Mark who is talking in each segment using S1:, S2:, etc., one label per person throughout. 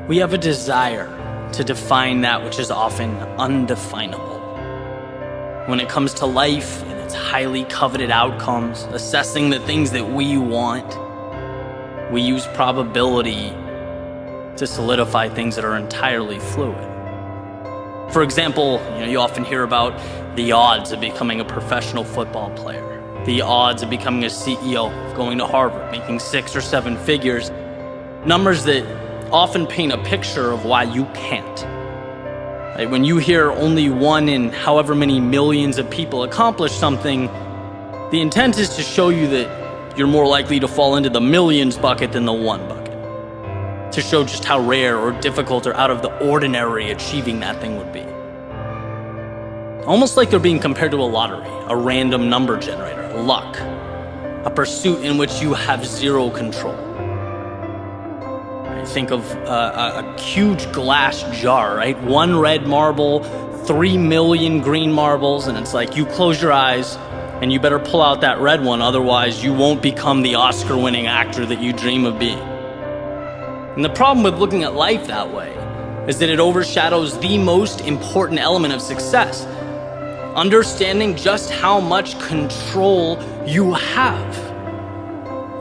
S1: We have a desire to define that which is often undefinable. When it comes to life and its highly coveted outcomes, assessing the things that we want, we use probability to solidify things that are entirely fluid. For example, you often hear about the odds of becoming a professional football player, the odds of becoming a CEO, of going to Harvard, making 6 or 7 figures, numbers that often paint a picture of why you can't. When you hear only 1 in however many millions of people accomplish something, the intent is to show you that you're more likely to fall into the millions bucket than the 1 bucket, to show just how rare or difficult or out of the ordinary achieving that thing would be. Almost like they're being compared to a lottery, a random number generator, luck, a pursuit in which you have zero control. Think of a huge glass jar, right? 1 red marble, 3 million green marbles, and it's like you close your eyes and you better pull out that red one, otherwise you won't become the Oscar-winning actor that you dream of being. And the problem with looking at life that way is that it overshadows the most important element of success: understanding just how much control you have.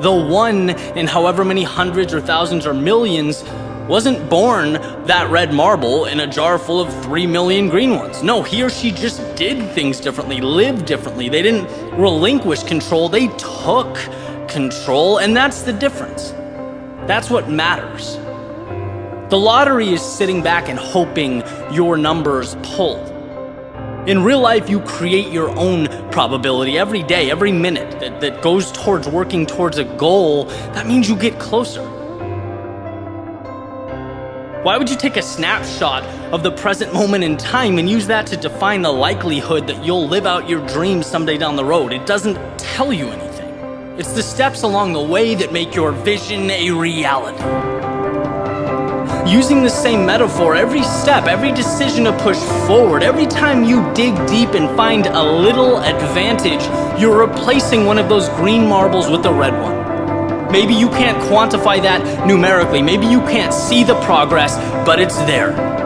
S1: The 1 in however many hundreds or thousands or millions wasn't born that red marble in a jar full of 3 million green ones. No, he or she just did things differently, lived differently. They didn't relinquish control, they took control, and that's the difference. That's what matters. The lottery is sitting back and hoping your numbers pull. In real life, you create your own probability every day, every minute that goes towards working towards a goal. That means you get closer. Why would you take a snapshot of the present moment in time and use that to define the likelihood that you'll live out your dreams someday down the road? It doesn't tell you anything. It's the steps along the way that make your vision a reality. Using the same metaphor, every step, every decision to push forward, every time you dig deep and find a little advantage, you're replacing one of those green marbles with a red one. Maybe you can't quantify that numerically, maybe you can't see the progress, but it's there.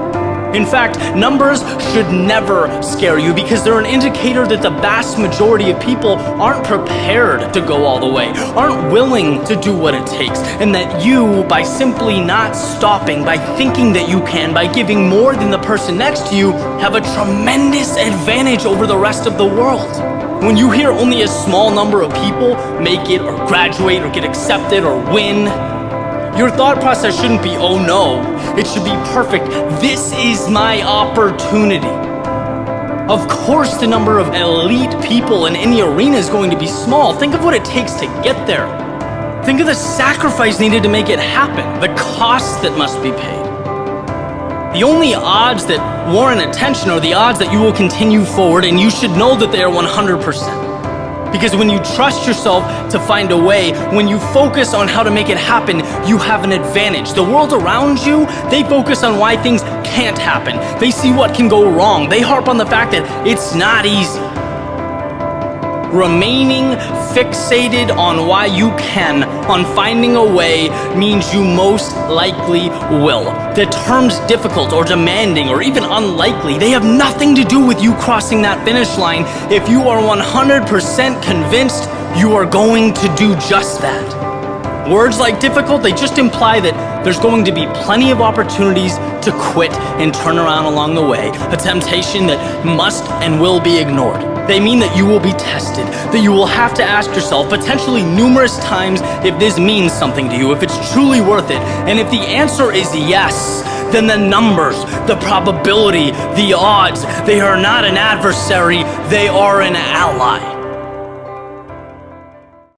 S1: In fact, numbers should never scare you because they're an indicator that the vast majority of people aren't prepared to go all the way, aren't willing to do what it takes, and that you, by simply not stopping, by thinking that you can, by giving more than the person next to you, have a tremendous advantage over the rest of the world. When you hear only a small number of people make it or graduate or get accepted or win, your thought process shouldn't be, oh no, it should be perfect. This is my opportunity. Of course, the number of elite people in any arena is going to be small. Think of what it takes to get there. Think of the sacrifice needed to make it happen, the cost that must be paid. The only odds that warrant attention are the odds that you will continue forward, and you should know that they are 100%. Because when you trust yourself to find a way, when you focus on how to make it happen, you have an advantage. The world around you, they focus on why things can't happen. They see what can go wrong. They harp on the fact that it's not easy. Remaining fixated on why you can, on finding a way, means you most likely will. The terms difficult or demanding or even unlikely, they have nothing to do with you crossing that finish line if you are 100% convinced you are going to do just that. Words like difficult, they just imply that there's going to be plenty of opportunities to quit and turn around along the way, a temptation that must and will be ignored. They mean that you will be tested, that you will have to ask yourself potentially numerous times if this means something to you, if it's truly worth it. And if the answer is yes, then the numbers, the probability, the odds, they are not an adversary, they are an ally.